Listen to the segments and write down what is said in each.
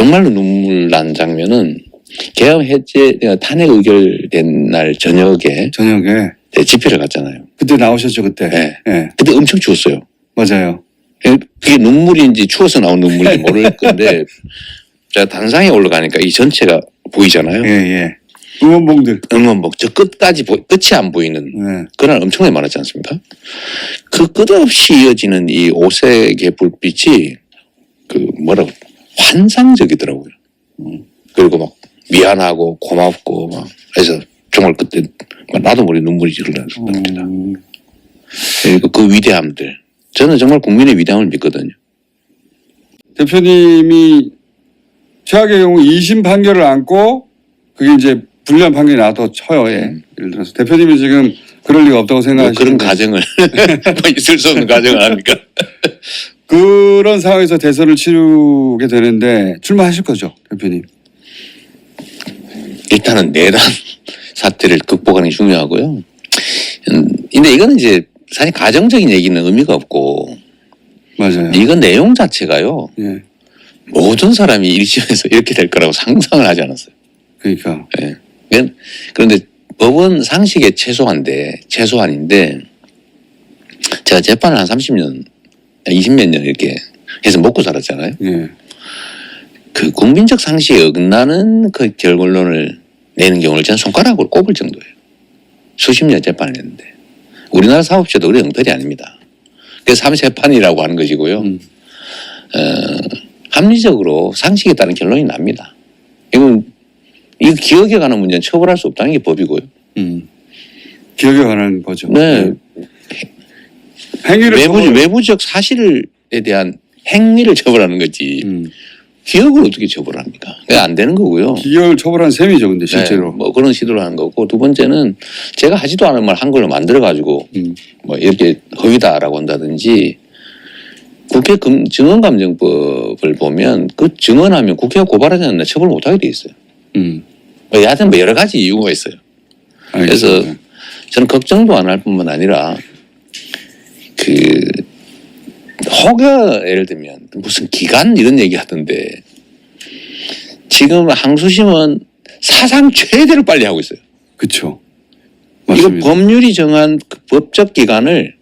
정말로 눈물 난 장면은 계엄 해제 탄핵 의결된 날 저녁에 네, 집회를 갔잖아요. 그때 나오셨죠 그때. 네. 네. 그때 엄청 추웠어요. 맞아요. 그게 눈물인지 추워서 나온 눈물인지 모를 건데 제가 단상에 올라가니까 이 전체가 보이잖아요. 예. 응원봉들. 응원봉 저 끝까지 끝이 안 보이는 네. 그날 엄청나게 많았지 않습니까? 그 끝없이 이어지는 이 오색의 불빛이 그 뭐라고 환상적이더라고요. 그리고 막 미안하고 고맙고 막 해서 정말 그때 나도 모르게 눈물이 흘렀습니다. 그리고 그 위대함들 저는 정말 국민의 위대함을 믿거든요. 대표님이 최악의 경우 2심 판결을 안고 그게 이제 불리한 판결이 나도 쳐요. 예. 예를 들어서 대표님이 지금 그럴 리가 없다고 뭐 생각하시는데 그런 가정을 뭐 있을 수 없는 가정을 합니까? 그런 상황에서 대선을 치르게 되는데 출마하실 거죠, 대표님? 일단은 내란 사태를 극복하는 게 중요하고요. 근데 이거는 이제 사실 가정적인 얘기는 의미가 없고 맞아요. 이건 내용 자체가요. 예. 모든 사람이 일심에서 이렇게 될 거라고 상상을 하지 않았어요. 그러니까. 예. 그런데 법은 상식의 최소한인데 제가 재판을 한 30년, 20몇 년 이렇게 해서 먹고 살았잖아요. 예. 그 국민적 상식에 어긋나는 그 결론을 내는 경우를 저는 손가락으로 꼽을 정도예요. 수십 년 재판을 했는데 우리나라 사법제도 그래 엉터리 아닙니다. 그래서 3세판이라고 하는 것이고요. 합리적으로 상식에 따른 결론이 납니다. 이거 기억에 관한 문제는 처벌할 수 없다는 게 법이고요. 기억에 관한 거죠. 네. 행위를 외부적 사실에 대한 행위를 처벌하는 거지. 기억을 어떻게 처벌합니까? 그게 안 되는 거고요. 기억을 처벌한 셈이죠, 근데 실제로. 네, 뭐 그런 시도를 하는 거고 두 번째는 제가 하지도 않은 말 한 걸로 만들어 가지고 뭐 이렇게 허위다라고 한다든지 국회 증언감정법을 보면 그 증언하면 국회가 고발하지 않나 처벌 못하게 돼 있어요. 여하튼 뭐 여러 가지 이유가 있어요. 알겠습니다. 그래서 저는 걱정도 안 할 뿐만 아니라 혹여 예를 들면 무슨 기간 이런 얘기 하던데 지금 항소심은 사상 최대로 빨리 하고 있어요. 그렇죠. 이거 법률이 정한 그 법적 기간을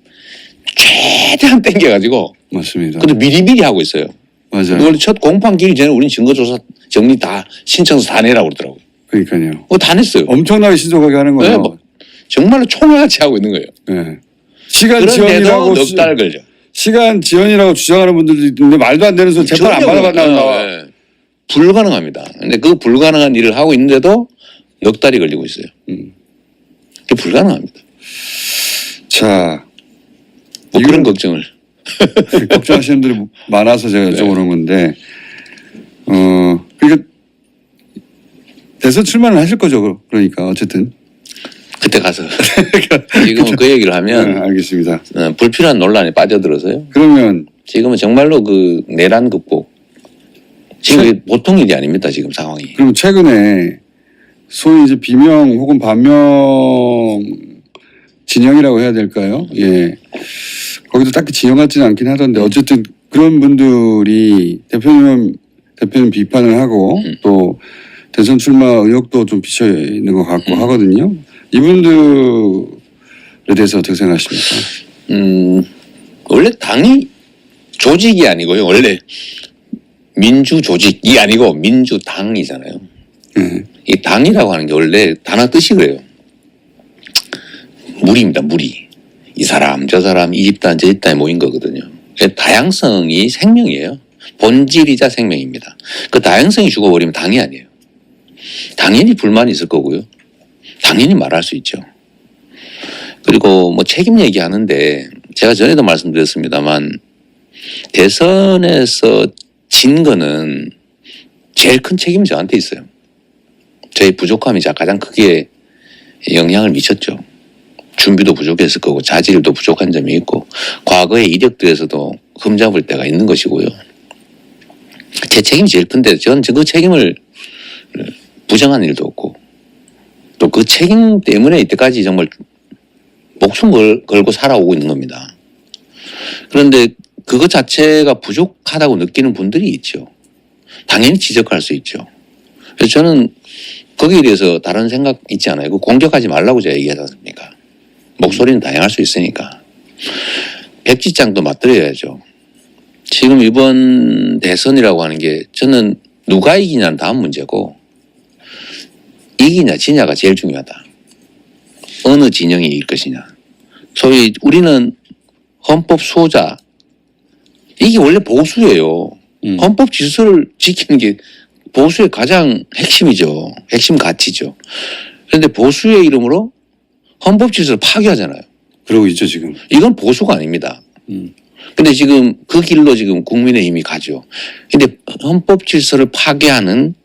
최대한 땡겨가지고 맞습니다. 근데 미리미리 하고 있어요. 맞아요. 그걸 첫 공판 기일 전에 우린 증거조사 정리 다 신청서 다 내라고 그러더라고요. 그러니까요. 다 냈어요. 엄청나게 신속하게 하는 거예요. 네, 뭐 정말로 총알같이 하고 있는 거예요. 네. 시간 그런데도 지연이라고 넉 달 걸려. 시간 지연이라고 주장하는 분들도 있는데 말도 안 되는 소리 재판 안 받아봤나. 네. 불가능합니다. 근데 그 불가능한 일을 하고 있는데도 넉 달이 걸리고 있어요. 그게 불가능합니다. 자, 뭐 그런 걱정을. 걱정하시는 분들이 많아서 제가 여쭤보는 건데, 그러니까 대선 출마는 하실 거죠. 그러니까 어쨌든. 그때 가서 지금은 그 얘기를 하면 네, 알겠습니다. 불필요한 논란에 빠져들어서요. 그러면 지금은 정말로 그 내란 극복 지금 이게 보통 일이 아닙니다. 지금 상황이. 그럼 최근에 소위 이제 비명 혹은 반명 진영이라고 해야 될까요? 예. 거기도 딱히 진영 같지는 않긴 하던데 어쨌든 그런 분들이 대표님 비판을 하고 또 대선 출마 의혹도 좀 비쳐 있는 것 같고 하거든요. 이분들에 대해서 어떻게 생각하십니까? 원래 당이 조직이 아니고요. 원래 민주 조직이 아니고 민주당이잖아요. 이 당이라고 하는 게 원래 단어 뜻이 그래요. 무리입니다. 무리. 이 사람 저 사람 이 집단 저 집단에 모인 거거든요. 다양성이 생명이에요. 본질이자 생명입니다. 그 다양성이 죽어버리면 당이 아니에요. 당연히 불만이 있을 거고요. 당연히 말할 수 있죠. 그리고 뭐 책임 얘기하는데 제가 전에도 말씀드렸습니다만 대선에서 진 거는 제일 큰 책임이 저한테 있어요. 저희 부족함이 가장 크게 영향을 미쳤죠. 준비도 부족했을 거고 자질도 부족한 점이 있고 과거의 이력들에서도 흠잡을 때가 있는 것이고요. 제 책임이 제일 큰데 저는 그 책임을 부정한 일도 없고 또 그 책임 때문에 이때까지 정말 목숨 걸고 살아오고 있는 겁니다. 그런데 그것 자체가 부족하다고 느끼는 분들이 있죠. 당연히 지적할 수 있죠. 그래서 저는 거기에 대해서 다른 생각 있지 않아요. 그 공격하지 말라고 제가 얘기하지 않습니까? 목소리는 다양할 수 있으니까. 백지장도 맞들어야죠. 지금 이번 대선이라고 하는 게 저는 누가 이기냐는 다음 문제고 이기냐 지냐가 제일 중요하다. 어느 진영이 이길 것이냐. 소위 우리는 헌법 수호자 이게 원래 보수예요. 헌법 질서를 지키는 게 보수의 가장 핵심이죠. 핵심 가치죠. 그런데 보수의 이름으로 헌법 질서를 파괴하잖아요. 그러고 있죠 지금. 이건 보수가 아닙니다. 근데 지금 그 길로 지금 국민의힘이 가죠. 근데 헌법 질서를 파괴하는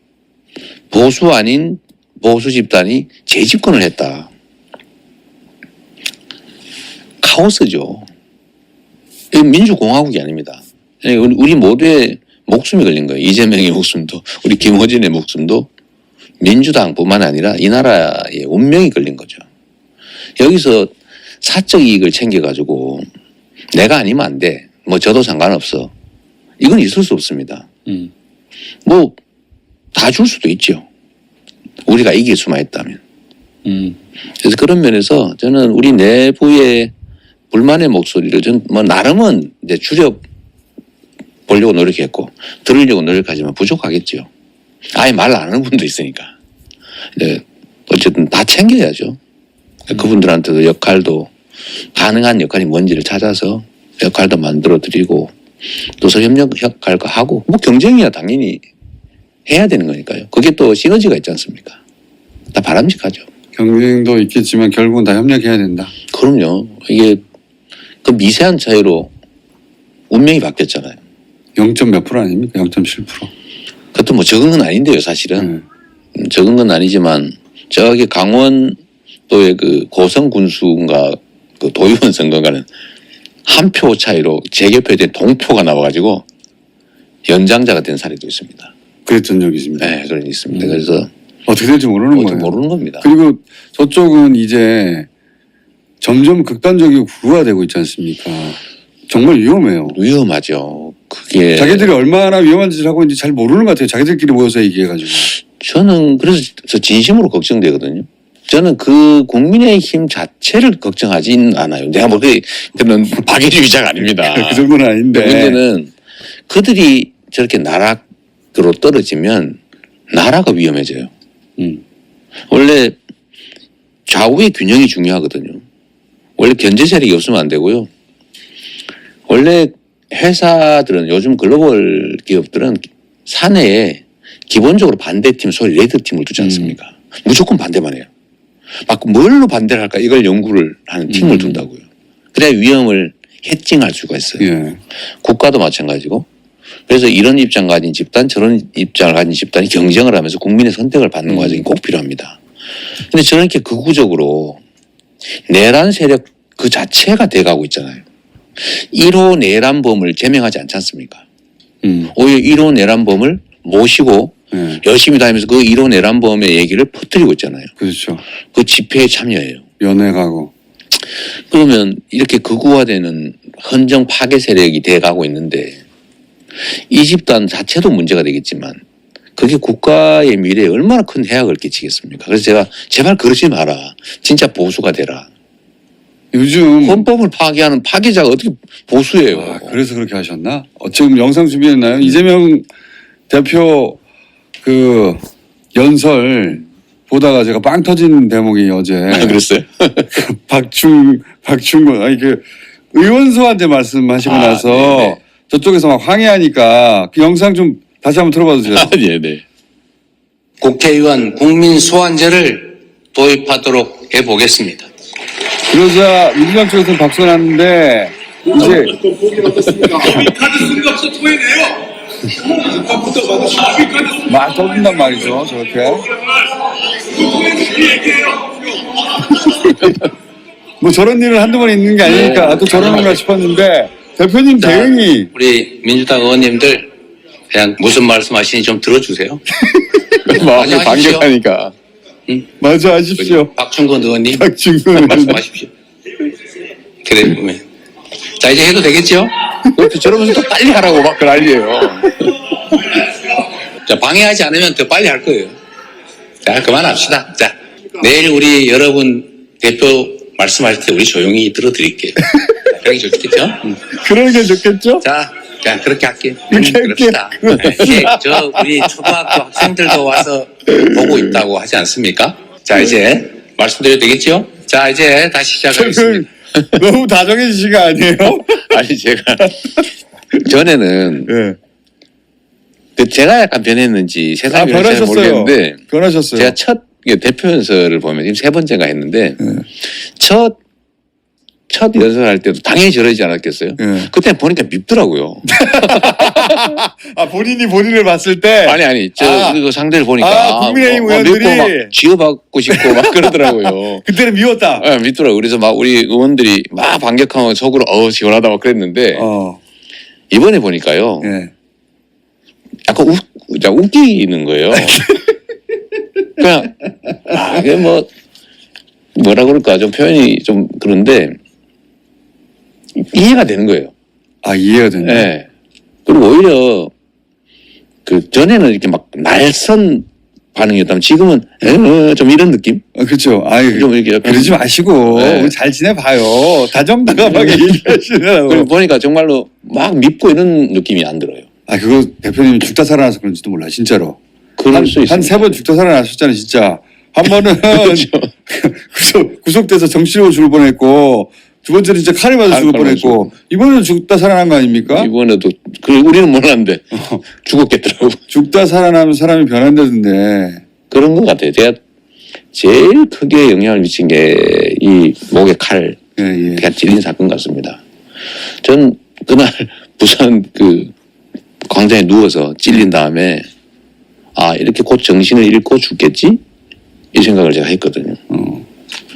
보수 아닌 보수 집단이 재집권을 했다. 카오스죠. 이건 민주공화국이 아닙니다. 우리 모두의 목숨이 걸린 거예요. 이재명의 목숨도 우리 김호진의 목숨도 민주당뿐만 아니라 이 나라의 운명이 걸린 거죠. 여기서 사적 이익을 챙겨가지고 내가 아니면 안 돼. 뭐 저도 상관없어. 이건 있을 수 없습니다. 뭐 다 줄 수도 있죠. 우리가 이길 수만 있다면. 그래서 그런 면에서 저는 우리 내부의 불만의 목소리를 전 뭐 나름은 이제 줄여 보려고 노력했고 들으려고 노력하지만 부족하겠죠. 아예 말 안 하는 분도 있으니까. 네. 어쨌든 다 챙겨야죠. 그분들한테도 역할도 가능한 역할이 뭔지를 찾아서 역할도 만들어 드리고 또 협력 역할도 하고 뭐 경쟁이야 당연히 해야 되는 거니까요. 그게 또 시너지가 있지 않습니까? 다 바람직하죠. 경쟁도 있겠지만 결국은 다 협력해야 된다. 그럼요. 이게 그 미세한 차이로 운명이 바뀌었잖아요. 0. 몇 프로 아닙니까? 0.7%. 그것도 뭐 적은 건 아닌데요, 사실은. 적은 건 아니지만 저기 강원도의 그 고성 군수인가 그 도의원 선거가는 한 표 차이로 재개표된 동표가 나와가지고 연장자가 된 사례도 있습니다. 그랬던 적이 있습니다. 네, 그런 게 있습니다. 그래서 어떻게 될지 모르는 어떻게 거예요. 모르는 겁니다. 그리고 저쪽은 이제 점점 극단적이고 구화되고 있지 않습니까? 정말 위험해요. 위험하죠. 그게 자기들이 얼마나 위험한 짓을 하고 있는지 잘 모르는 것 같아요. 자기들끼리 모여서 얘기해가지고. 저는 그래서 진심으로 걱정되거든요. 저는 그 국민의힘 자체를 걱정하진 않아요. 내가 뭐 그런 박애주의자가 아닙니다. 그 정도는 아닌데. 문제는 그들이 저렇게 나락으로 떨어지면 나라가 위험해져요. 원래 좌우의 균형이 중요하거든요. 원래 견제 세력이 없으면 안 되고요. 원래 회사들은 요즘 글로벌 기업들은 사내에 기본적으로 반대팀, 소위 레드팀을 두지 않습니까? 무조건 반대만 해요. 막 뭘로 반대를 할까 이걸 연구를 하는 팀을 둔다고요. 그래야 위험을 해칭할 수가 있어요. 예. 국가도 마찬가지고. 그래서 이런 입장 가진 집단 저런 입장을 가진 집단이 경쟁을 하면서 국민의 선택을 받는 과정이 꼭 필요합니다. 근데 저렇게 극우적으로 내란 세력 그 자체가 돼가고 있잖아요. 1호 내란범을 제명하지 않지 않습니까? 오히려 1호 내란범을 모시고 예. 열심히 다니면서 그 1호 내란범의 얘기를 퍼뜨리고 있잖아요. 그렇죠. 그 집회에 참여해요. 연애가고. 그러면 이렇게 극우화되는 헌정 파괴 세력이 돼가고 있는데 이 집단 자체도 문제가 되겠지만 그게 국가의 미래에 얼마나 큰 해악을 끼치겠습니까? 그래서 제가 제발 그러지 마라. 진짜 보수가 되라. 요즘 헌법을 파괴하는 파괴자가 어떻게 보수예요? 아, 그래서 그렇게 하셨나? 지금 영상 준비했나요? 이재명 대표 그 연설 보다가 제가 빵 터진 대목이 어제 그랬어요? 박충근 아니 그 의원수한테 말씀하시고 나서 네네. 저쪽에서 막 항의하니까 그 영상 좀 다시 한번 틀어봐 주세요. 네네. 국회의원 국민 소환제를 도입하도록 해보겠습니다. 그러자 민주당 쪽에서는 박수가 났는데 이제 카드 쓴거 없어 토해내요. 막 떠든단 말이죠. 저렇게. 뭐 저런 일은 한두 번 있는 게 아니니까 아, 또 저러는가 싶었는데 대표님 대응이 우리 민주당 의원님들 그냥 무슨 말씀하시니 좀 들어주세요. 마음이 하십시오. 반격하니까. 마저 하십시오. 박충근 의원님 박충근 말씀하십시오. 그래 보면 자 이제 해도 되겠죠? 저러면서 또 빨리 하라고 막 난리예요. 자, 방해하지 않으면 더 빨리 할 거예요. 자, 그만합시다. 자, 내일 우리 여러분 대표 말씀하실 때 우리 조용히 들어드릴게요. 그러기 좋겠죠? 그런 게 좋겠죠? 자, 그렇게 할게요. 그렇게 그럽시다. 이제 우리 초등학교 학생들도 와서 보고 있다고 하지 않습니까? 자, 이제 말씀드려도 되겠죠? 자, 이제 다시 시작하겠습니다. 너무 다정해지신 거 아니에요? 아니 제가 전에는 예. 제가 약간 변했는지 세상이 잘 변하셨어요. 모르겠는데 변하셨어요. 제가 첫 대표 연설을 보면 지금 3번째가 했는데 예. 첫 연설할 때도 당연히 저러지 않았겠어요? 예. 그때 보니까 밉더라고요. 아 본인이 본인을 봤을 때 아니 그 상대를 보니까 국민의힘 밉고 의원들이 막 지어받고 싶고 막 그러더라고요. 그때는 미웠다. 예, 밉더라고요. 그래서 막 우리 의원들이 막 반격하면 속으로 시원하다 막 그랬는데 이번에 보니까요. 예. 약간 웃기는 거예요. 그냥 그게 뭐라 그럴까 좀 표현이 좀 그런데 이해가 되는 거예요. 아 이해가 되네. 예. 그리고 오히려 그 전에는 이렇게 막 날선 반응이었다면 지금은 좀 이런 느낌? 그렇죠. 아이 좀 이렇게 약간 그러지 마시고 네. 우리 잘 지내봐요. 다정다감하게 얘기하시느라고. 그리고 보니까 정말로 막 밉고 이런 느낌이 안 들어요. 아 그거 대표님 죽다 살아나서 그런지도 몰라 진짜로. 그럴 수 있어요. 한 3번 죽다 살아나셨잖아요 진짜. 한 번은 그렇죠. 구속돼서 정신으로 죽을 뻔했고 두 번째는 진짜 칼에 맞아 죽을 칼에 뻔했고 이번에는 죽다 살아난 거 아닙니까? 이번에도 우리는 몰랐는데 죽었겠더라고. 죽다 살아나면 사람이 변한다던데. 그런 것 같아요. 제가 제일 크게 영향을 미친 게 이 목에 칼 예. 제가 찔린 사건 같습니다. 전 그날 부산 그 광장에 누워서 찔린 다음에 이렇게 곧 정신을 잃고 죽겠지? 이 생각을 제가 했거든요.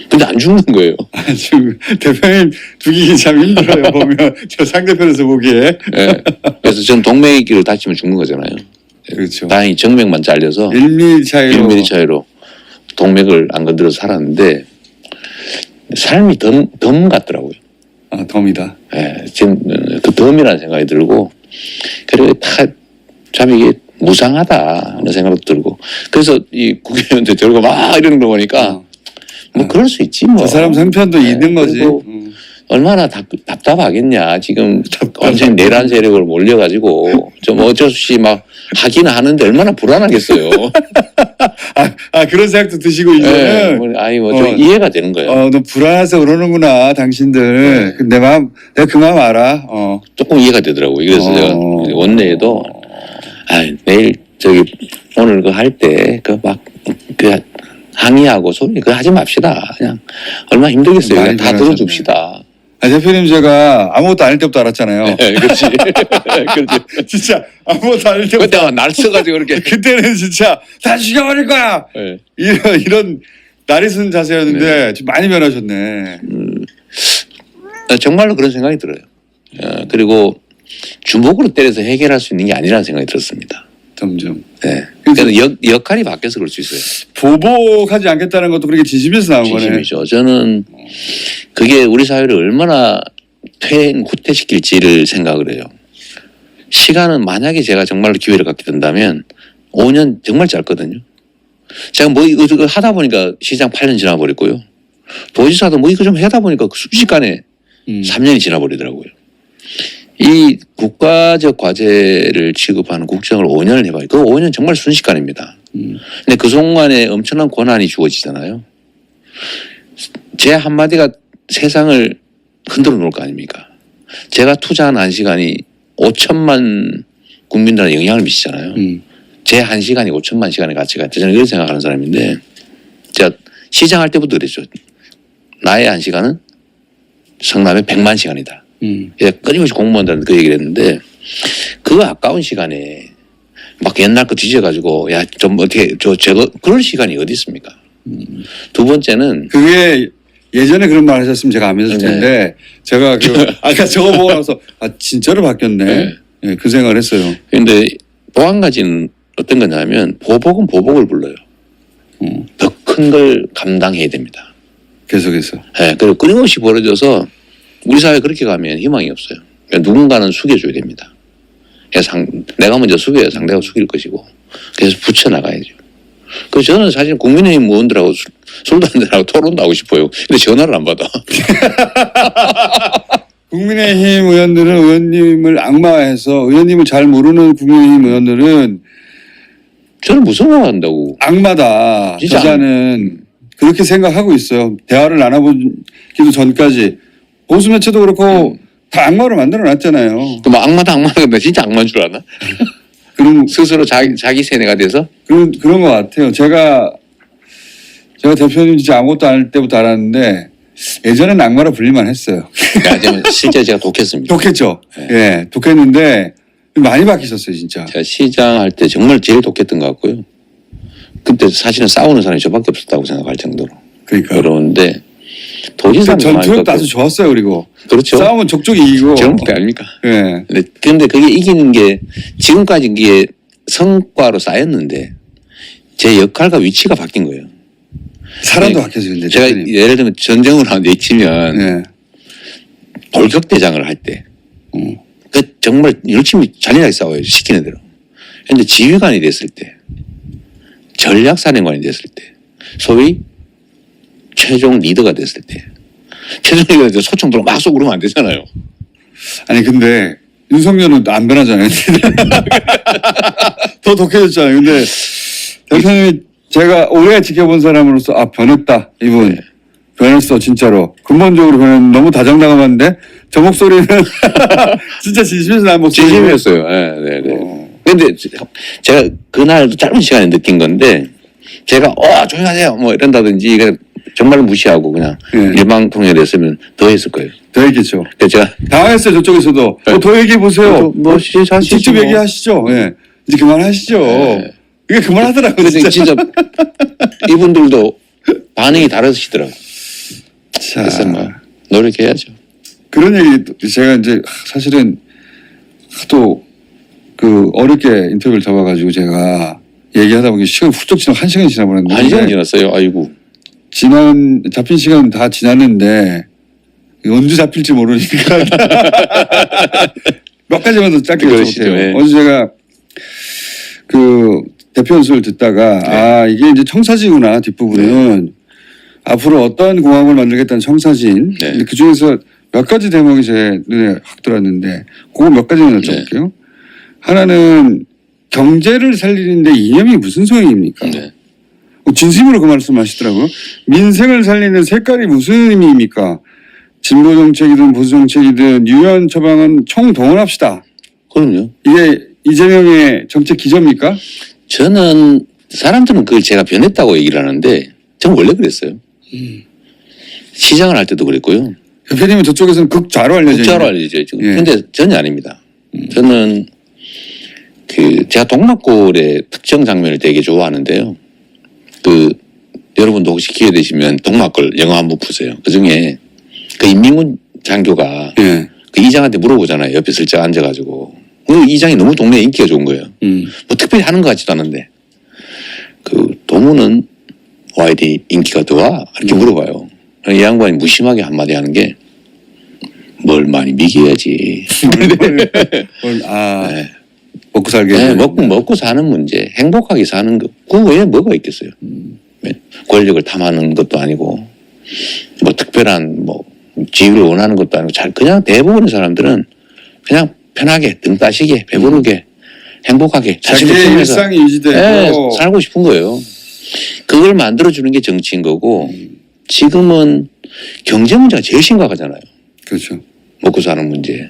근데 안 죽는 거예요. 지금 대표님 죽이기 참 힘들어요 보면 저 상대편에서 보기에. 예. 그래서 전 동맥을 다치면 죽는 거잖아요. 그렇죠. 다행히 정맥만 잘려서 1mm 차이로. 1mm 차이로 동맥을 안 건드려서 살았는데 삶이 덤 같더라고요. 아 덤이다. 예, 지금 그 덤이라는 생각이 들고 그리고 참 이게 무상하다 하는 생각도 들고 그래서 이 국회의원들 들고 막 이러는 거 보니까 뭐 그럴 수 있지 뭐. 그 사람 생편도 네, 있는 거지. 그리고 얼마나 답답하겠냐. 지금 완전히 내란 세력을 몰려가지고 좀 어쩔 수 없이 막 하기는 하는데 얼마나 불안하겠어요. 그런 생각도 드시고 네, 이제는 좀 이해가 되는 거예요. 너 불안해서 그러는구나 당신들. 내 마음 내가 그 마음 알아. 조금 이해가 되더라고요. 그래서 제가 원내에도 내일 오늘 그 할 때 항의하고 소리 그거 하지 맙시다. 그냥 얼마나 힘들겠어요. 그냥 다 불안하셨네. 들어줍시다. 대표님 제가 아무것도 아닐 때부터 알았잖아요. 네, 그렇지. 그렇지. 진짜 아무것도 아닐 때부터. 그때가 날 써가지고 그렇게. 그때는 진짜 다 죽여버릴 거야. 네. 이런 날이 쓴 자세였는데 지금 많이 변하셨네. 정말로 그런 생각이 들어요. 그리고 주먹으로 때려서 해결할 수 있는 게 아니라는 생각이 들었습니다. 점점. 네. 그러니까 역할이 바뀌어서 그럴 수 있어요. 보복하지 않겠다는 것도 그렇게 진심에서 나온 거네. 진심이죠. 저는 그게 우리 사회를 얼마나 후퇴시킬지를 생각을 해요. 시간은 만약에 제가 정말로 기회를 갖게 된다면 5년 정말 짧거든요. 제가 이거 하다 보니까 시장 8년 지나버렸고요. 도지사도 이거 좀 하다 보니까 순식간에 3년이 지나버리더라고요. 이 국가적 과제를 취급하는 국정을 5년을 해봐요. 그 5년 정말 순식간입니다. 근데 그 순간에 엄청난 권한이 주어지잖아요. 제 한마디가 세상을 흔들어 놓을 거 아닙니까? 제가 투자한 1시간이 5천만 국민들한테 영향을 미치잖아요. 제 1시간이 5천만 시간의 가치가 있다. 저는 그렇게 생각하는 사람인데 제가 시장할 때부터 그랬죠. 나의 1시간은 성남의 100만 시간이다. 끊임없이 공무원들한테 그 얘기를 했는데 그 아까운 시간에 막 옛날 거 뒤져가지고 좀 어떻게 제가 그럴 시간이 어디 있습니까? 두 번째는 그게 예전에 그런 말 하셨으면 제가 안 믿었을 텐데 제가 아까 저거 보고 나서 진짜로 바뀌었네. 네, 그 생각을 했어요. 그런데 또 한 가지는 어떤 거냐면 보복은 보복을 불러요. 더 큰 걸 감당해야 됩니다. 계속해서. 네, 그리고 끊임없이 벌어져서 우리 사회 그렇게 가면 희망이 없어요. 그러니까 누군가는 숙여줘야 됩니다. 내가 먼저 숙여야 상대가 숙일 것이고 그래서 붙여나가야죠. 그래서 저는 사실 국민의힘 의원들하고 술도 한잔하고 토론도 하고 싶어요. 근데 전화를 안 받아. 국민의힘 의원들은 의원님을 악마해서 의원님을 잘 모르는 국민의힘 의원들은 저는 무서워한다고. 악마다. 진짜 저자는 그렇게 생각하고 있어요. 대화를 나눠보기도 전까지 보수 매체도 그렇고 다 악마로 만들어 놨잖아요. 뭐 악마다 악마다 나 진짜 악마인 줄 아나? 그런 스스로 자기 세뇌가 돼서. 그런 것 같아요. 제가 대표님 진짜 아무것도 안 할 때부터 알았는데 예전에는 악마로 불릴만 했어요. 하지만 실제 제가 독했습니다. 독했죠. 네. 예, 독했는데 많이 바뀌셨어요, 진짜. 제가 시장 할 때 정말 제일 독했던 것 같고요. 그때 사실은 싸우는 사람이 저밖에 없었다고 생각할 정도로. 그러니까. 그런데 도지사 전투력도 아주 좋았어요. 그리고 그렇죠. 싸우면 족족이 이기고. 젊을 때 아닙니까? 예. 근데 그게 이기는 게 지금까지 이게 성과로 쌓였는데 제 역할과 위치가 바뀐 거예요. 사람도 네. 바뀌었어요. 근데 제가 대표님. 예를 들면 전쟁으로 내치면 예. 돌격대장을 할 때 그 정말 열심히 잔인하게 싸워요. 시키는 대로. 그런데 지휘관이 됐을 때 전략사령관이 됐을 때 소위 최종 리더가 됐을 때 최종 리더가 돼서 소총 들어 막 쏘고 그러면 안 되잖아요. 아니 근데 윤석열은 안 변하잖아요. 더 독해졌잖아요. 근데 대표님이 제가 오래 지켜본 사람으로서 아 변했다 이분. 네. 변했어 진짜로. 근본적으로 변했는데 너무 다정다감한데 저 목소리는 진짜 진심에서 난 목소리. 진심이었어요. 네, 네. 근데 제가 그날 짧은 시간에 느낀 건데 제가 조용히 하세요 뭐 이런다든지 그냥 정말 무시하고 그냥 네. 일방통일을 했으면 더 했을 거예요. 더 얘기했죠. 그래서 제가 당황했어요 저쪽에서도. 네. 더 얘기해 보세요. 뭐 시사하시죠. 직접 얘기하시죠. 예. 이제 그만하시죠. 네. 이게 그만하더라고요. 그래서 진짜. 진짜 이분들도 반응이 다르시더라고요. 자, 그래서 뭐 노력해야죠. 그런 얘기 제가 이제 사실은 또 그 어렵게 인터뷰를 잡아가지고 제가 얘기하다 보니 시간 훌쩍 지나 1시간이 지나버렸는데 1시간 지났어요. 아이고. 잡힌 시간 다 지났는데 언제 잡힐지 모르니까 몇 가지만 더 짧게 그러시죠. 여쭤볼게요. 예. 어제 제가 그 대표 연설을 듣다가 아 이게 이제 청사지구나 뒷부분은 앞으로 어떤 공항을 만들겠다는 청사진. 네. 근데 그 중에서 몇 가지 대목이 제 눈에 확 들어왔는데 그거 몇 가지만 여쭤볼게요. 하나는 경제를 살리는데 이념이 무슨 소용입니까? 네. 진심으로 그 말씀하시더라고요. 민생을 살리는 색깔이 무슨 의미입니까? 진보 정책이든 보수 정책이든 유연 처방은 총동원합시다. 그럼요. 이게 이재명의 정책 기조입니까? 저는 사람들은 그걸 제가 변했다고 얘기를 하는데 저는 원래 그랬어요. 시장을 할 때도 그랬고요. 대표님은 저쪽에서는 극좌로 알려져 국자로 있는. 알려져 있죠. 예. 근데 전혀 아닙니다. 저는 제가 동막골의 특정 장면을 되게 좋아하는데요. 여러분도 혹시 기회 되시면 동막골 영화 한번 보세요. 그 중에 그 임민군 장교가 예. 그 이장한테 물어보잖아요. 옆에 슬쩍 앉아가지고. 그 이장이 너무 동네에 인기가 좋은 거예요. 뭐 특별히 하는 것 같지도 않은데. 도무는 YD 인기가 더와? 이렇게 물어봐요. 이 양반이 무심하게 한마디 하는 게 뭘 많이 미겨야지. 아 네. 먹고 살게. 네, 먹고 사는 문제, 행복하게 사는 것, 그 외에 뭐가 있겠어요. 네. 권력을 탐하는 것도 아니고, 뭐 특별한 뭐 지위를 원하는 것도 아니고, 그냥 대부분의 사람들은 그냥 편하게, 등 따시게, 배부르게, 행복하게, 자신을 자기의 품면서 일상이 유지되고 네, 살고 싶은 거예요. 그걸 만들어주는 게 정치인 거고, 지금은 경제 문제가 제일 심각하잖아요. 그렇죠. 먹고 사는 문제.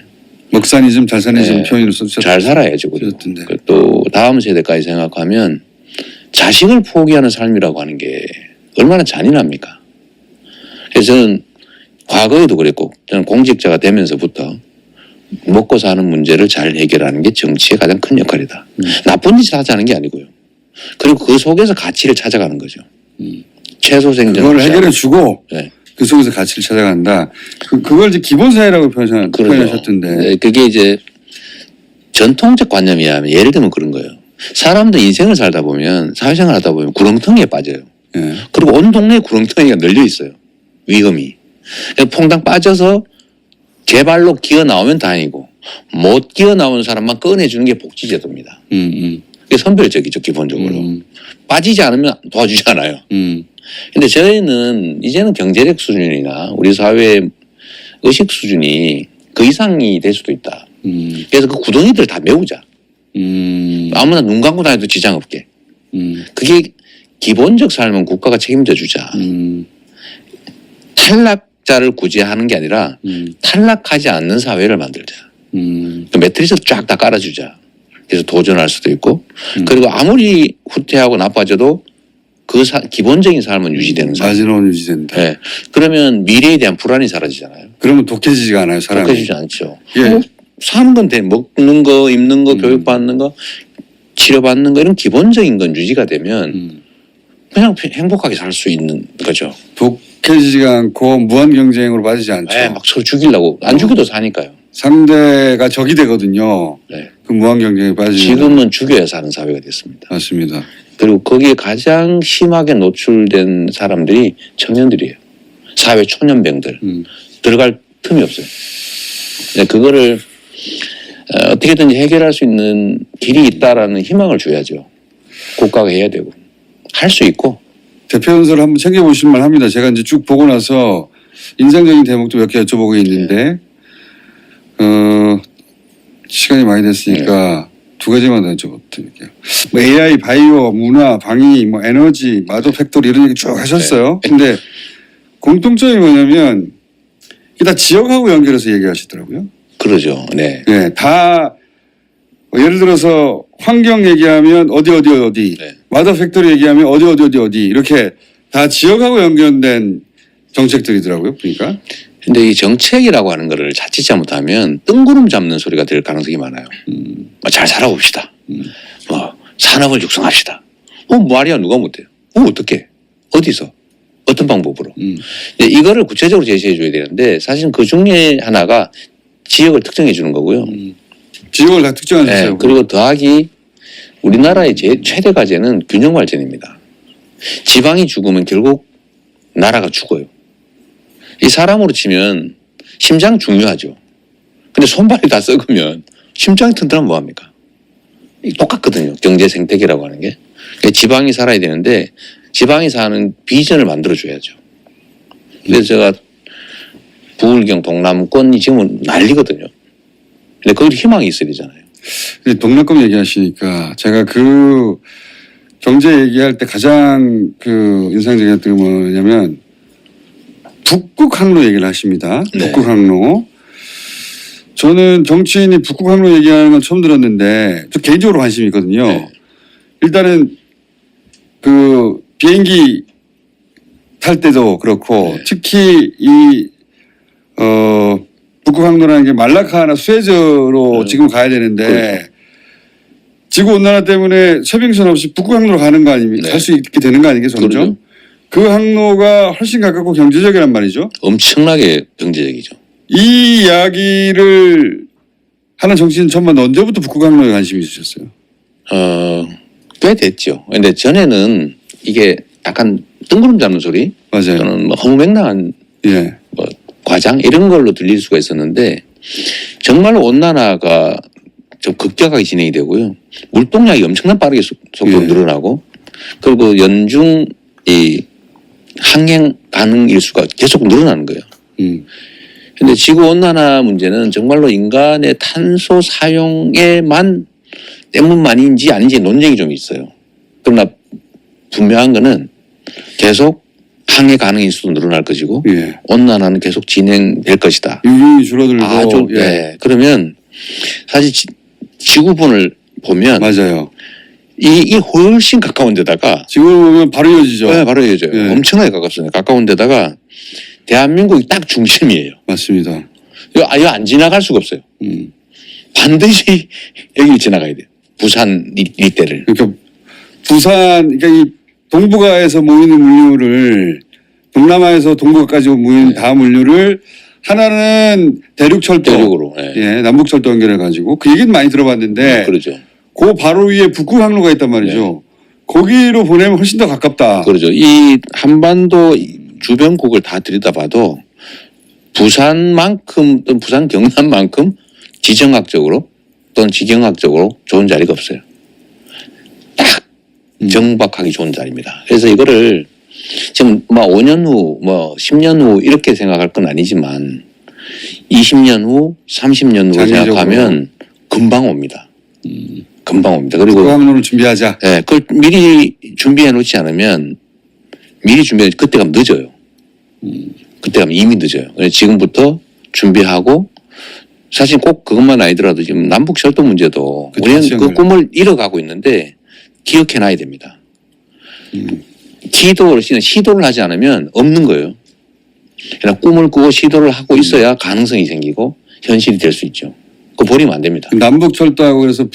먹사니즘, 잘사니즘 네. 표현으로 써주셨. 잘 살아야죠. 그리고. 그렇던데. 또 다음 세대까지 생각하면 자식을 포기하는 삶이라고 하는 게 얼마나 잔인합니까? 그래서 저는 과거에도 그랬고 저는 공직자가 되면서부터 먹고 사는 문제를 잘 해결하는 게 정치의 가장 큰 역할이다. 나쁜 짓을 하자는 게 아니고요. 그리고 그 속에서 가치를 찾아가는 거죠. 최소 생존. 그걸 해결해 주고 네. 그 속에서 가치를 찾아간다. 그걸 이제 기본사회라고 그러죠. 표현하셨던데. 네, 그게 이제 전통적 관념이야. 예를 들면 그런 거예요. 사람들 인생을 살다 보면 사회생활 하다 보면 구렁텅이에 빠져요. 예. 그리고 온 동네에 구렁텅이가 널려 있어요. 위험이. 그래서 퐁당 빠져서 제발로 기어 나오면 다행이고 못 기어 나오는 사람만 꺼내주는 게 복지제도입니다. 그게 선별적이죠, 기본적으로. 빠지지 않으면 도와주지 않아요. 근데 저희는 이제는 경제력 수준이나 우리 사회의 의식 수준이 그 이상이 될 수도 있다. 그래서 그 구덩이들을 다 메우자. 아무나 눈 감고 다녀도 지장 없게. 그게 기본적 삶은 국가가 책임져 주자. 탈락자를 구제하는 게 아니라 탈락하지 않는 사회를 만들자. 그 매트리스를 쫙 다 깔아주자. 그래서 도전할 수도 있고 그리고 아무리 후퇴하고 나빠져도 그 기본적인 삶은 유지되는 삶. 마지노는 유지된다. 네. 그러면 미래에 대한 불안이 사라지잖아요. 그러면 독해지지가 않아요, 사람이. 독해지지 않죠. 예. 뭐 사는 건 돼. 먹는 거, 입는 거, 교육받는 거, 치료받는 거 이런 기본적인 건 유지가 되면 그냥 행복하게 살 수 있는 거죠. 독해지지가 않고 무한 경쟁으로 빠지지 않죠. 네, 막 서로 죽이려고 안 죽여도 사니까요. 상대가 적이 되거든요. 네. 그 무한 경쟁에 빠지면. 지금은 죽여야 사는 사회가 됐습니다. 맞습니다. 그리고 거기에 가장 심하게 노출된 사람들이 청년들이에요. 사회 초년병들. 들어갈 틈이 없어요. 근데 그거를 어떻게든지 해결할 수 있는 길이 있다라는 희망을 줘야죠. 국가가 해야 되고. 할 수 있고. 대표 연설을 한번 챙겨보실 만합니다. 제가 이제 쭉 보고 나서 인상적인 대목도 몇 개 여쭤보고 있는데 시간이 많이 됐으니까 두 가지만 더 여쭤볼게요. 뭐 AI, 바이오, 문화, 방위, 뭐 에너지, 마도 팩토리 이런 얘기 쭉 하셨어요. 근데 공통점이 뭐냐면 이게 다 지역하고 연결해서 얘기하시더라고요. 그러죠. 네. 네, 다 예를 들어서 환경 얘기하면 어디 네. 마더 팩토리 얘기하면 어디 이렇게 다 지역하고 연결된 정책들이더라고요. 그러니까 근데 이 정책이라고 하는 거를 자칫 잘못하면 뜬구름 잡는 소리가 될 가능성이 많아요. 잘 살아봅시다. 산업을 육성합시다. 말이야 누가 못해요. 어떻게? 어디서? 어떤 방법으로? 이거를 구체적으로 제시해 줘야 되는데 사실은 그 중에 하나가 지역을 특정해 주는 거고요. 지역을 다 특정하셨어요. 네, 그리고 더하기 우리나라의 최대 과제는 균형 발전입니다. 지방이 죽으면 결국 나라가 죽어요. 이 사람으로 치면 심장 중요하죠. 근데 손발이 다 썩으면 심장이 튼튼하면 뭐합니까? 똑같거든요. 경제 생태계라고 하는 게. 그러니까 지방이 살아야 되는데 지방이 사는 비전을 만들어줘야죠. 그래서 제가 부울경 동남권이 지금은 난리거든요. 근데 거기도 희망이 있어야 되잖아요. 근데 동남권 얘기하시니까 제가 그 경제 얘기할 때 가장 그 인상적이었던 게 뭐냐면 북극 항로 얘기를 하십니다. 네. 북극 항로. 저는 정치인이 북극 항로 얘기하는 건 처음 들었는데 저 개인적으로 관심이 있거든요. 네. 일단은 그 비행기 탈 때도 그렇고 네. 특히 이 북극 항로라는 게 말라카나 수에즈로 지금 가야 되는데 그렇죠. 지구 온난화 때문에 서빙선 없이 북극 항로로 가는 거 아닙니까? 네. 갈 수 있게 되는 거 아니겠어요? 점점? 그 항로가 훨씬 가깝고 경제적이란 말이죠. 엄청나게 경제적이죠. 이 이야기를 하는 정치인 천만 언제부터 북극 항로에 관심이 있으셨어요? 꽤 됐죠. 근데 전에는 이게 약간 뜬구름 잡는 소리 맞아요. 또는 뭐 허무맹랑한 예. 뭐 과장 이런 걸로 들릴 수가 있었는데 정말로 온난화가 좀 급격하게 진행이 되고요. 물동량이 엄청난 빠르게 속도로 예. 늘어나고 그리고 연중 이 항행 가능 일수가 계속 늘어나는 거예요. 근데 지구 온난화 문제는 정말로 인간의 탄소 사용에만 때문만인지 아닌지 논쟁이 좀 있어요. 그러나 분명한 거는 계속 항해 가능 인수도 늘어날 것이고 예. 온난화는 계속 진행될 것이다. 유유히 줄어들고 아주 예. 네. 그러면 사실 지구본을 보면 맞아요. 이 훨씬 가까운 데다가 지금 보면 바로 이어지죠. 네, 바로 이어져요. 예. 엄청나게 가깝습니다. 가까운 데다가 대한민국이 딱 중심이에요. 맞습니다. 이거 안 지나갈 수가 없어요. 반드시 여기 지나가야 돼요. 부산 일대를. 그러니까 부산 그러니까 이 동북아에서 모이는 물류를 동남아에서 동북아까지 모이는 다 물류를 하나는 대륙철도 대륙으로. 네. 예, 남북철도 연결해 가지고 그 얘기는 많이 들어봤는데 그러죠. 그 바로 위에 북극 항로가 있단 말이죠. 거기로 보내면 훨씬 더 가깝다. 그러죠. 이 한반도 주변국을 다 들여다봐도 부산만큼 또는 부산 경남만큼 지정학적으로 또는 지경학적으로 좋은 자리가 없어요. 정박하기 좋은 자리입니다. 그래서 이거를 지금 뭐 5년 후, 뭐 10년 후 이렇게 생각할 건 아니지만 20년 후, 30년 후로 장기적으로. 생각하면 금방 옵니다. 금방 옵니다. 그리고 국방론을 준비하자. 예, 그걸 미리 준비해 놓지 않으면 미리 준비해 그때 가면 늦어요. 그때 가면 이미 늦어요. 그래서 지금부터 준비하고 사실 꼭 그것만 아니더라도 지금 남북 철도 문제도 그쵸, 우리는 그 지원을. 꿈을 잃어가고 있는데 기억해 놔야 됩니다. 시도를 하지 않으면 없는 거예요. 그냥 꿈을 꾸고 시도를 하고 있어야 가능성이 생기고 현실이 될 수 있죠. 그거 버리면 안 됩니다. 남북 철도하고 그래서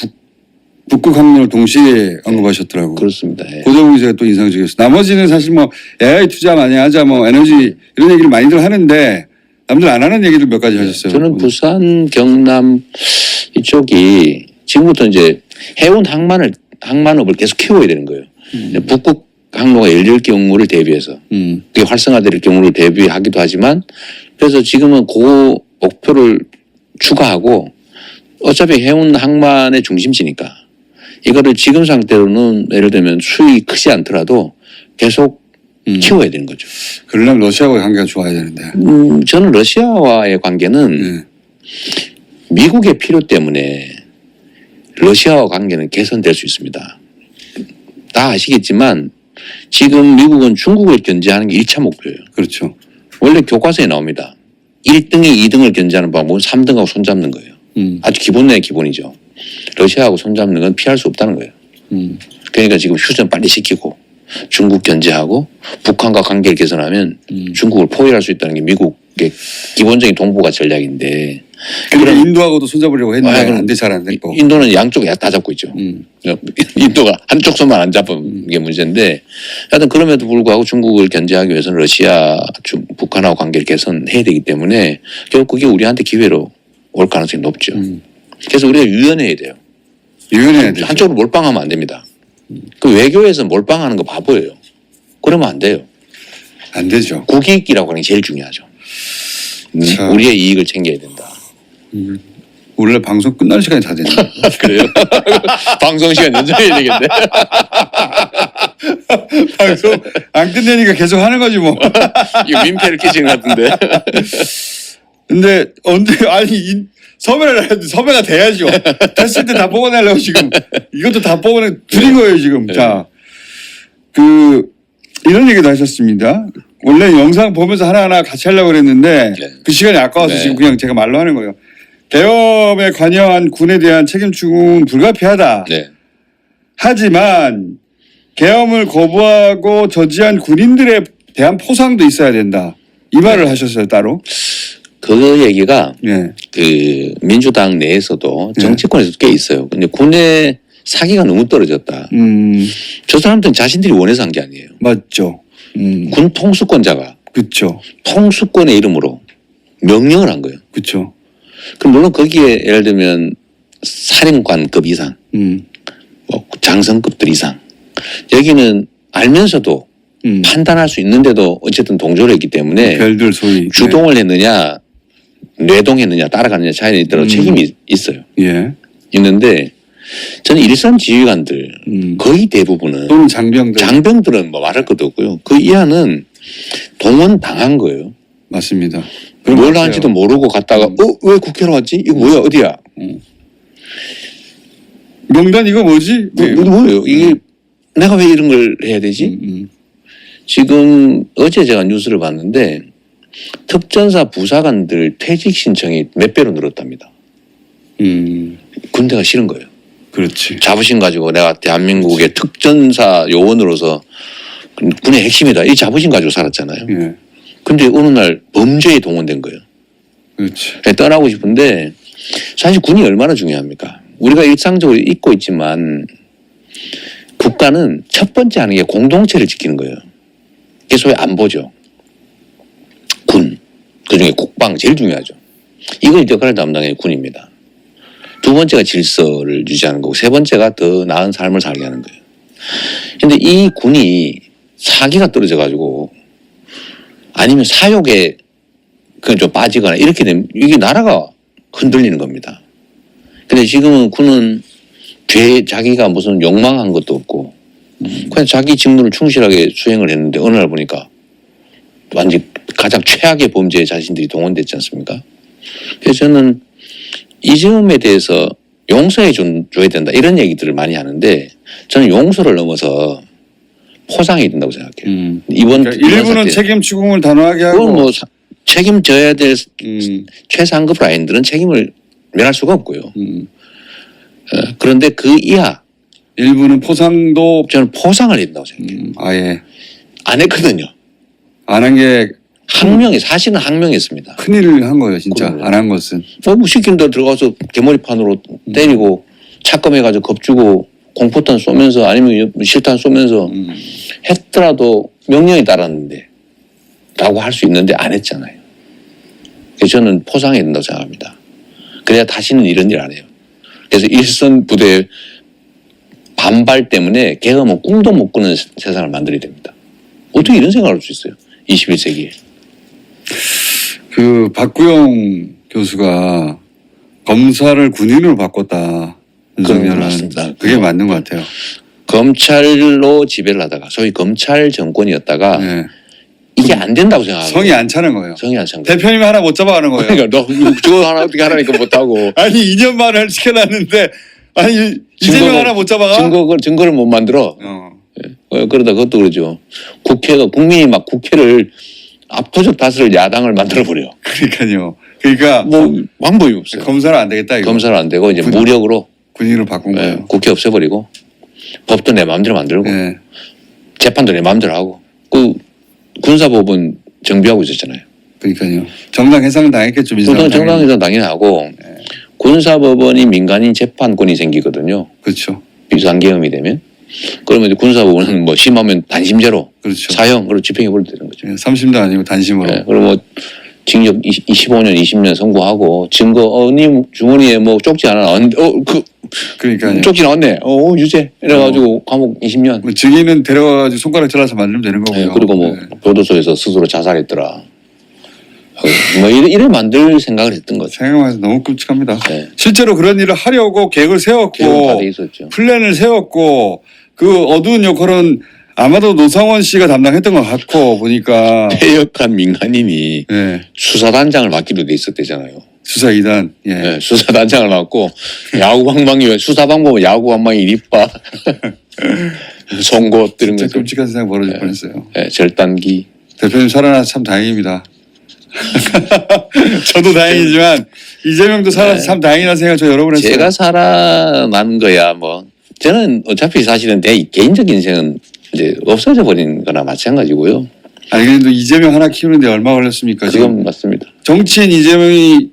북극 항로를 동시에 언급하셨더라고요. 그렇습니다. 예. 그 점이 제가 또 인상적이었어요. 나머지는 사실 뭐 AI 투자 많이 하자, 뭐 에너지 이런 얘기를 많이들 하는데 남들 안 하는 얘기를 몇 가지 하셨어요. 저는 부산, 경남 이쪽이 지금부터 이제 해운 항만업을 계속 키워야 되는 거예요. 북극 항로가 열릴 경우를 대비해서 그게 활성화될 경우를 대비하기도 하지만 그래서 지금은 그 목표를 추가하고 어차피 해운 항만의 중심지니까 이거를 지금 상태로는 예를 들면 수익이 크지 않더라도 계속 키워야 되는 거죠. 그러려면 러시아와의 관계가 좋아야 되는데. 저는 러시아와의 관계는 네. 미국의 필요 때문에 러시아와 관계는 개선될 수 있습니다. 다 아시겠지만 지금 미국은 중국을 견제하는 게 1차 목표예요. 그렇죠. 원래 교과서에 나옵니다. 1등이 2등을 견제하는 방법은 3등하고 손잡는 거예요. 아주 기본 내의 기본이죠. 러시아하고 손잡는 건 피할 수 없다는 거예요. 그러니까 지금 휴전 빨리 시키고 중국 견제하고 북한과 관계를 개선하면 중국을 포위할 수 있다는 게 미국의 기본적인 동북아 전략인데 그러니까 인도하고도 손잡으려고 했는데 그럼 안 돼, 잘 안 됐고. 인도는 양쪽에 다 잡고 있죠. 인도가 한쪽 손만 안 잡은 게 문제인데 하여튼 그럼에도 불구하고 중국을 견제하기 위해서는 러시아, 북한하고 관계를 개선해야 되기 때문에 결국 그게 우리한테 기회로 올 가능성이 높죠. 그래서 우리가 유연해야 돼요. 유연해야 되죠. 한쪽으로 몰빵하면 안 됩니다. 그 외교에서 몰빵하는 거 바보예요. 그러면 안 돼요. 안 되죠. 국익이라고 하는 게 제일 중요하죠. 자. 우리의 이익을 챙겨야 된다. 원래 방송 끝날 시간이 다 됐네. 그래요? 방송 시간 연장해야 되겠네. 방송 안 끝내니까 계속 하는 거지 뭐. 이거 민폐를 끼치는 것 같은데. 근데 언제 아니 섭외를 했는데 섭외가 돼야죠. 됐을 때 다 뽑아내려고 지금 이것도 다 뽑아내 드린 거예요 지금. 자, 이런 얘기도 하셨습니다. 원래 영상 보면서 하나하나 같이 하려고 그랬는데 네. 그 시간이 아까워서 네. 지금 그냥 제가 말로 하는 거예요. 계엄에 관여한 군에 대한 책임 추궁은 불가피하다. 네. 하지만 계엄을 거부하고 저지한 군인들에 대한 포상도 있어야 된다. 이 말을 하셨어요 따로. 그 얘기가 예. 그 민주당 내에서도 네. 정치권에서도 꽤 있어요. 근데 군의 사기가 너무 떨어졌다. 저 사람들은 자신들이 원해서 한 게 아니에요. 맞죠. 군 통수권자가 그렇죠. 통수권의 이름으로 명령을 한 거예요. 그렇죠. 그럼 물론 거기에 예를 들면 사령관급 이상, 뭐 장성급들 이상 여기는 알면서도 판단할 수 있는데도 어쨌든 동조를 했기 때문에 별들 소위 주동을 했느냐 뇌동했느냐 따라가느냐 차이는 있더라도 책임이 있어요. 예. 있는데 저는 일선 지휘관들 거의 대부분은 또는 장병들 장병들은 뭐 말할 것도 없고요. 그 이하는 동원 당한 거예요. 맞습니다. 뭘 하는지도 모르고 갔다가 왜 국회로 왔지? 이거 뭐야 어디야? 명단 이거 뭐지? 뭐예요? 이게 내가 왜 이런 걸 해야 되지? 지금 어제 제가 뉴스를 봤는데 특전사 부사관들 퇴직 신청이 몇 배로 늘었답니다. 군대가 싫은 거예요. 그렇지. 자부심 가지고 내가 대한민국의 특전사 요원으로서 군의 핵심이다. 이 자부심 가지고 살았잖아요. 예. 근데 어느 날 범죄에 동원된 거예요. 그렇지. 떠나고 싶은데 사실 군이 얼마나 중요합니까? 우리가 일상적으로 잊고 있지만 국가는 첫 번째 하는 게 공동체를 지키는 거예요. 이게 소위 안보죠. 군. 그중에 국방 제일 중요하죠. 이걸 역할을 담당해 군입니다. 두 번째가 질서를 유지하는 거고 세 번째가 더 나은 삶을 살게 하는 거예요. 그런데 이 군이 사기가 떨어져 가지고 아니면 사욕에 그냥 좀 빠지거나 이렇게 되면 이게 나라가 흔들리는 겁니다. 근데 지금은 군은 자기가 무슨 욕망한 것도 없고 그냥 자기 직무를 충실하게 수행을 했는데 어느 날 보니까 완전 가장 최악의 범죄에 자신들이 동원됐지 않습니까? 그래서 저는 이재용에 대해서 용서해 줘야 된다 이런 얘기들을 많이 하는데 저는 용서를 넘어서 포상해야 된다고 생각해요. 이번 그러니까 일부는 사태. 책임 추궁을 단호하게 하고 그건 뭐 책임져야 될 음, 최상급 라인들은 책임을 면할 수가 없고요. 그런데 그 이하 일부는 포상도 저는 포상을 해야 된다고 생각해요. 아예 안 했거든요. 안 한 게 항명이 사실은 항명했습니다. 큰일을 한 거예요, 진짜. 그럼요. 안 한 것은. 뭐 시킨 대로 들어가서 개머리판으로 때리고 착검해가지고 겁주고 공포탄 쏘면서 아니면 실탄 쏘면서 했더라도 명령에 따랐는데 라고 할 수 있는데 안 했잖아요. 그래서 저는 포상해야 된다고 생각합니다. 그래야 다시는 이런 일 안 해요. 그래서 일선 부대 반발 때문에 개엄은 꿈도 못 꾸는 세상을 만들어야 됩니다. 어떻게 이런 생각을 할 수 있어요? 21세기에. 그 박구영 교수가 검사를 군인으로 바꿨다. 윤석열은 맞습니다. 그게 맞는 것 같아요. 검찰로 지배를 하다가 소위 검찰 정권이었다가 네. 이게 안 된다고 생각하고 성이 안 차는 거예요. 성이 안 찬 거예요. 대표님이 하나 못 잡아가는 거예요. 그러니까 너 저거 하나 어떻게 하라니까 못하고 아니 2년 만을 시켜놨는데 아니 이재명 하나 못 잡아가? 증거를 못 만들어. 어. 그러다 그것도 그러죠. 국회가 국민이 막 국회를 압도적 다수를 야당을 만들어 버려. 그러니까요. 그러니까 뭐 방법이 없어요. 검사는 안 되겠다 이거. 검사는 안 되고 이제 무력으로 군인으로 바꾼 거예요. 국회 없애버리고 법도 내 마음대로 만들고 네. 재판도 내 마음대로 하고 그 군사법은 정비하고 있었잖아요. 그러니까요. 정당 해상은 당했겠죠. 보통 정당에서 당연히 하고 군사법원이 민간인 재판권이 생기거든요. 그렇죠. 비상계엄이 되면 그러면 이제 군사법원은 뭐 심하면 단심제로 그렇죠. 사형 그리고 집행해버려도 되는 거죠. 3심도 아니고 단심으로. 네, 그리고 뭐 징역 25년, 20년 선고하고 증거 님 주머니에 뭐 쪽지 하나 나왔는데 그러니까요. 쪽지 나왔네. 유죄 이래가지고 감옥 20년. 뭐 증인은 데려가가지고 손가락 잘라서 만들면 되는 거고요. 네, 그리고 뭐 네. 교도소에서 스스로 자살했더라. 뭐 이래 만들 생각을 했던 거죠. 생각만 해서 너무 끔찍합니다. 네. 실제로 그런 일을 하려고 계획을 계획은 다 세웠고 돼 있었죠. 플랜을 세웠고 그 어두운 역할은 아마도 노상원 씨가 담당했던 것 같고 보니까 폐역한 민간인이 네. 수사단장을 맡기로 돼 있었대잖아요. 수사 2단 예. 네, 수사단장을 맡고 야구방망이 수사 방법은 야구방망이 이립바 송곳 이런 진짜 거죠. 끔찍한 세상 벌어질 뻔했어요. 네, 절단기. 대표님 살아나서 참 다행입니다. 저도 다행이지만 이재명도 살아서 참 다행이라는 생각 저 여러 번 했어요. 제가 살아난 거야 뭐 저는 어차피 사실은 내 개인적인 인생은 이제 없어져 버린 거나 마찬가지고요. 아니 그래도 이재명 하나 키우는데 얼마 걸렸습니까? 지금 그건 맞습니다. 정치인 이재명이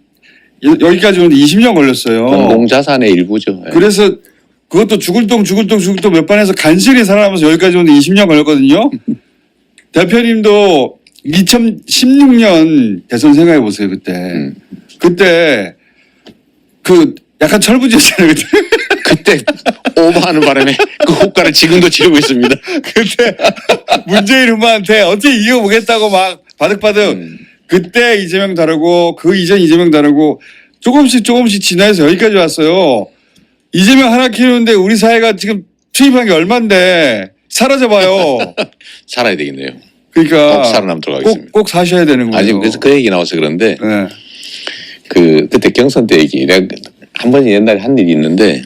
여기까지 오는데 20년 걸렸어요. 공자산의 일부죠. 예. 그래서 그것도 죽을 똥 몇 번 해서 간신히 살아남아서 여기까지 오는데 20년 걸렸거든요. 대표님도 2016년 대선 생각해 보세요 그때. 그때 그 약간 철부지였잖아요 그때. 그때 오버하는 바람에 그 효과를 지금도 지르고 있습니다. 그때 문재인 후보한테 어떻게 이겨보겠다고 막 바득바득 그때 이재명 다르고 그 이전 이재명 다르고 조금씩 진화해서 여기까지 왔어요. 이재명 하나 키우는데 우리 사회가 지금 투입한 게 얼만데 사라져봐요. 살아야 되겠네요. 그러니까 꼭 살아남도록 하겠습니다. 꼭 사셔야 되는 거예요. 아직 그래서 그 얘기 나와서 그런데 네. 그때 경선 때 얘기 내가 한 번 옛날에 한 일이 있는데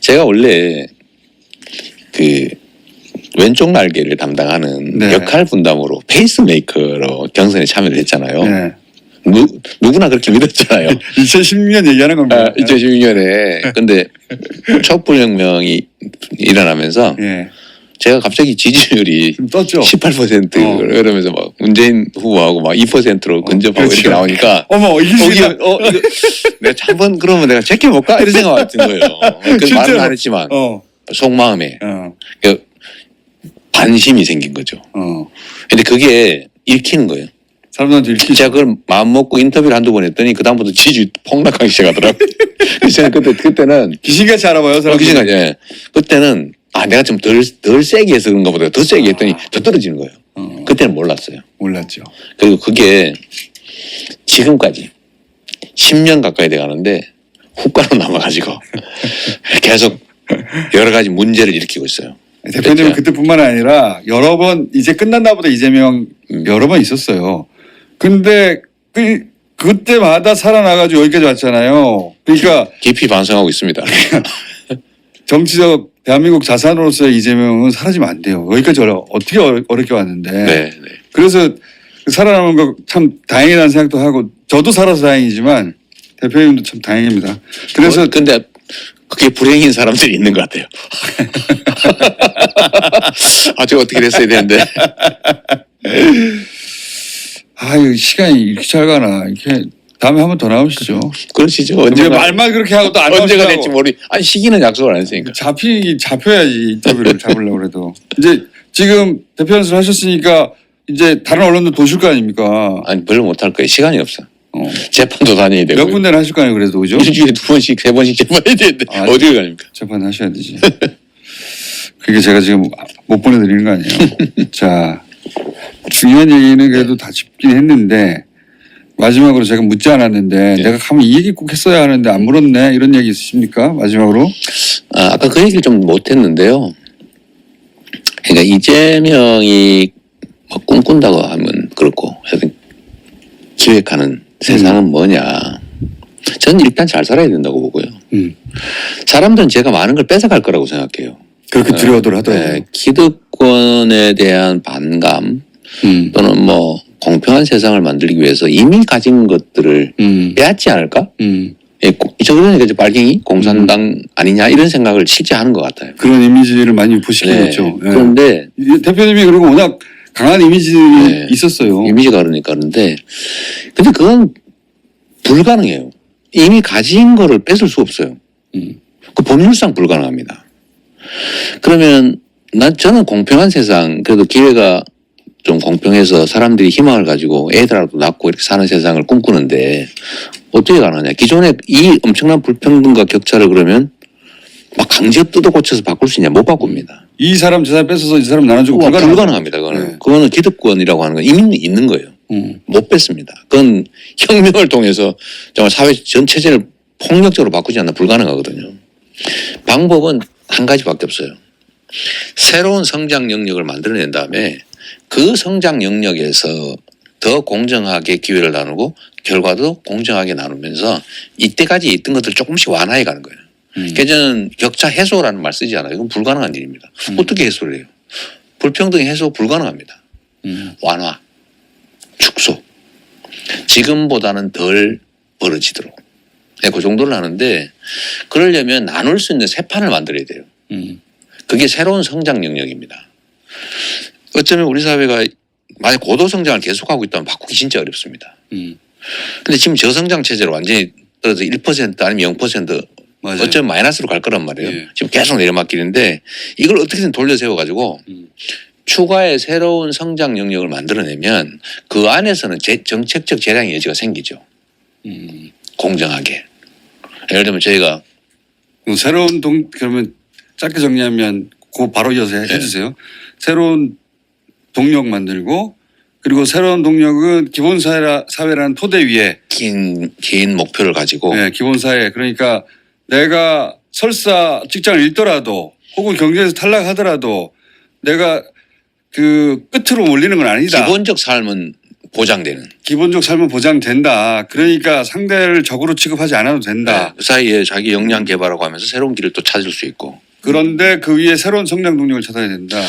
제가 원래 그 왼쪽 날개를 담당하는 네. 역할 분담으로 페이스메이커로 경선에 참여를 했잖아요. 네. 누구나 그렇게 믿었잖아요. 2016년 얘기하는 겁니다. 2016년에 근데 촛불혁명이 일어나면서 예. 제가 갑자기 지지율이 좀 떴죠. 18% 그러면서 막 문재인 후보하고 막 2%로 근접하고 그렇죠. 이렇게 나오니까 어머 이게 이거 내가 한번 그러면 내가 제껴볼까 이런 생각이 든 거예요. 그 실제로. 말은 안 했지만 속마음에 그 반심이 생긴 거죠. 근데 그게 읽히는 거예요. 사람들한테 읽히죠. 제가 그걸 마음 먹고 인터뷰를 한두 번 했더니 그다음부터 지지율 폭락하기 시작하더라고요. 그래서 그때는 귀신같이 알아봐요 사람들. 귀신같이 그때는 내가 좀 덜 세게 해서 그런가 보다. 더 세게 했더니 더 떨어지는 거예요. 그때는 몰랐어요. 몰랐죠. 그리고 그게 지금까지 10년 가까이 돼 가는데 후가로 남아가지고 계속 여러 가지 문제를 일으키고 있어요. 대표님은 그렇죠. 그때뿐만 아니라 여러 번 이제 끝났나 보다 이재명 여러 번 있었어요. 근데 그때마다 살아나가지고 여기까지 왔잖아요. 그러니까 깊이 반성하고 있습니다. 정치적 대한민국 자산으로서의 이재명은 사라지면 안 돼요. 여기까지 어떻게 어렵게 왔는데. 네, 네. 그래서 살아남은 거 참 다행이라는 생각도 하고 저도 살아서 다행이지만 대표님도 참 다행입니다. 그래서 근데 그게 불행인 사람들이 있는 것 같아요. 아주 어떻게 됐어야 되는데. 아유 시간이 이렇게 잘 가나 이렇게 다음에 한 번 더 나오시죠. 그러시죠. 왜 언제가 말만 그렇게 하고 또 안 언제가 나오시냐고. 될지 모르. 아니 시기는 약속을 안 했으니까. 잡혀야지 인터뷰를 잡으려고 그래도 이제 지금 대표 연설 하셨으니까 이제 다른 언론도 도실 거 아닙니까? 아니 별로 못할 거예요. 시간이 없어. 어. 재판도 다녀야 되고. 몇 군데는 하실 거 아니에요 그래도 그죠? 일주일에 2번씩 3번씩 재판해야 되는데 아, 어디를 가니까. 재판 하셔야 되지. 그게 제가 지금 못 보내드리는 거 아니에요. 자 중요한 얘기는 그래도 다 짚긴 했는데 마지막으로 제가 묻지 않았는데 네. 내가 가면 이 얘기 꼭 했어야 하는데 안 물었네 이런 얘기 있으십니까? 마지막으로. 아까 그 얘기를 좀 못했는데요. 그러니까 이재명이 뭐 꿈꾼다고 하면 그렇고 하여튼 기획하는 세상은 뭐냐. 저는 일단 잘 살아야 된다고 보고요. 사람들은 제가 많은 걸 뺏어갈 거라고 생각해요. 그렇게 두려워들 하더라고요. 네, 기득권에 대한 반감 또는 뭐 공평한 세상을 만들기 위해서 이미 가진 것들을 빼앗지 않을까? 예, 저 그러니까 이제 빨갱이 공산당 아니냐 이런 생각을 실제 하는 것 같아요. 그런 이미지를 많이 보시긴 네, 했죠. 예. 그런데 대표님이 그리고 워낙 강한 이미지들이 네. 있었어요. 이미지가 그러니까 그런데 근데 그건 불가능해요. 이미 가진 거를 뺏을 수 없어요. 그 법률상 불가능합니다. 그러면 저는 공평한 세상 그래도 기회가 좀 공평해서 사람들이 희망을 가지고 애들하고도 낳고 이렇게 사는 세상을 꿈꾸는데 어떻게 가느냐. 기존에 이 엄청난 불평등과 격차를 그러면 막 강제 뜯어 고쳐서 바꿀 수 있냐. 못 바꿉니다. 이 사람 저 사람 뺏어서 이 사람 나눠주고 불가능합니다. 그거는. 네. 그거는 기득권이라고 하는 건 이미 있는 거예요. 못 뺐습니다. 그건 혁명을 통해서 정말 사회 전 체제를 폭력적으로 바꾸지 않나 불가능하거든요. 방법은 한 가지밖에 없어요. 새로운 성장 영역을 만들어낸 다음에 그 성장 영역에서 더 공정하게 기회를 나누고 결과도 공정하게 나누면서 이때까지 있던 것들 조금씩 완화해 가는 거예요. 그래서 저는 격차 해소라는 말 쓰지 않아요. 이건 불가능한 일입니다. 어떻게 해소를 해요? 불평등 해소 불가능합니다. 완화, 축소. 지금보다는 덜 벌어지도록. 네, 그 정도를 하는데 그러려면 나눌 수 있는 새 판을 만들어야 돼요. 그게 새로운 성장 영역입니다. 어쩌면 우리 사회가 만약 고도 성장을 계속하고 있다면 바꾸기 진짜 어렵습니다. 근데 지금 저성장 체제로 완전히 떨어져 1% 아니면 0% 맞아요. 어쩌면 마이너스로 갈 거란 말이에요. 예. 지금 계속 내려막길인데 이걸 어떻게든 돌려 세워가지고 추가의 새로운 성장 영역을 만들어내면 그 안에서는 정책적 재량의 여지가 생기죠. 공정하게. 예를 들면 저희가 새로운 그러면 짧게 정리하면 그 바로 이어서 해주세요. 새로운 동력 만들고 그리고 새로운 동력은 기본사회라는 토대 위에 긴 목표를 가지고 네, 기본사회 그러니까 내가 설사 직장을 잃더라도 혹은 경제에서 탈락하더라도 내가 그 끝으로 올리는 건 아니다. 기본적 삶은 보장되는. 기본적 삶은 보장된다. 그러니까 상대를 적으로 취급하지 않아도 된다. 네, 그 사이에 자기 역량 개발하고 하면서 새로운 길을 또 찾을 수 있고. 그런데 그 위에 새로운 성장 동력을 찾아야 된다.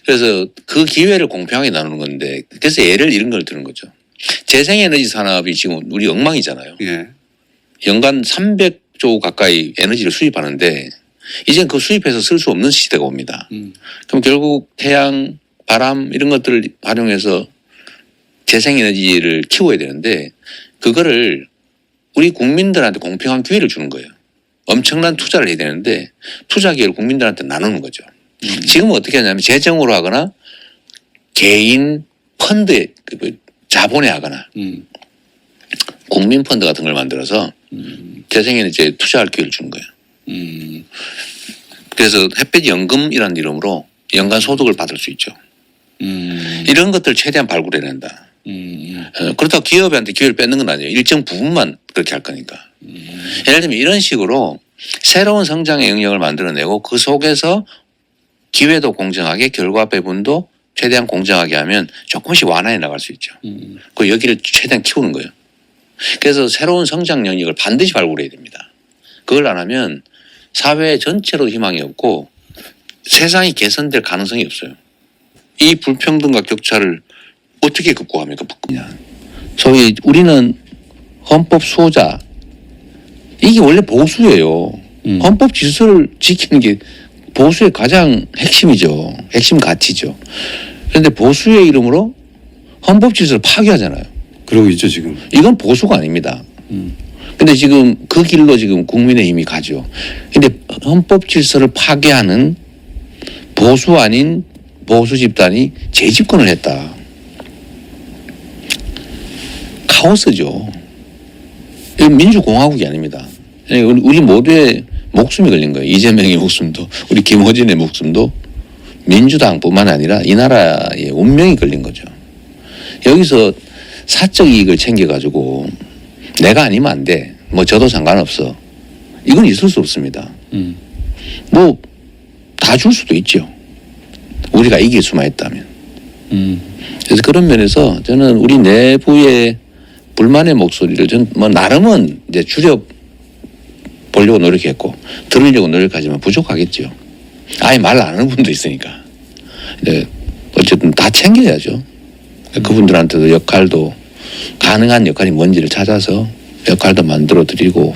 그래서 그 기회를 공평하게 나누는 건데 그래서 예를 이런 걸 드는 거죠. 재생에너지 산업이 지금 우리 엉망이잖아요. 예. 연간 300조 가까이 에너지를 수입하는데 이젠 그 수입해서 쓸 수 없는 시대가 옵니다. 그럼 결국 태양, 바람 이런 것들을 활용해서 재생에너지를 키워야 되는데 그거를 우리 국민들한테 공평한 기회를 주는 거예요. 엄청난 투자를 해야 되는데 투자 기회를 국민들한테 나누는 거죠. 지금은 어떻게 하냐면 재정으로 하거나 개인 펀드에 자본에 하거나 국민 펀드 같은 걸 만들어서 재생에너지에 투자할 기회를 주는 거예요. 그래서 햇볕 연금이라는 이름으로 연간 소득을 받을 수 있죠. 이런 것들 최대한 발굴해낸다. 그렇다고 기업한테 기회를 뺏는 건 아니에요. 일정 부분만 그렇게 할 거니까. 예를 들면 이런 식으로 새로운 성장의 영역을 만들어내고 그 속에서 기회도 공정하게 결과 배분도 최대한 공정하게 하면 조금씩 완화해 나갈 수 있죠. 그 여기를 최대한 키우는 거예요. 그래서 새로운 성장 영역을 반드시 발굴해야 됩니다. 그걸 안 하면 사회 전체로 희망이 없고 세상이 개선될 가능성이 없어요. 이 불평등과 격차를 어떻게 극복합니까? 소위 우리는 헌법 수호자, 이게 원래 보수예요. 헌법 질서를 지키는 게 보수의 가장 핵심이죠. 핵심 가치죠. 그런데 보수의 이름으로 헌법 질서를 파괴하잖아요. 그러고 있죠 지금. 이건 보수가 아닙니다. 근데 지금 그 길로 지금 국민의힘이 가죠. 근데 헌법 질서를 파괴하는 보수 아닌 보수 집단이 재집권을 했다. 카오스죠. 이건 민주공화국이 아닙니다. 우리 모두의 목숨이 걸린 거예요. 이재명의 목숨도 우리 김호진의 목숨도 민주당뿐만 아니라 이 나라의 운명이 걸린 거죠. 여기서 사적 이익을 챙겨가지고 내가 아니면 안 돼. 뭐 저도 상관없어. 이건 있을 수 없습니다. 뭐 다 줄 수도 있죠. 우리가 이길 수만 있다면. 그래서 그런 면에서 저는 우리 내부의 불만의 목소리를 전 뭐 나름은 이제 줄여 보려고 노력했고 들으려고 노력하지만 부족하겠죠. 아예 말 안 하는 분도 있으니까. 근데 어쨌든 다 챙겨야죠. 그분들한테도 역할도 가능한 역할이 뭔지를 찾아서 역할도 만들어 드리고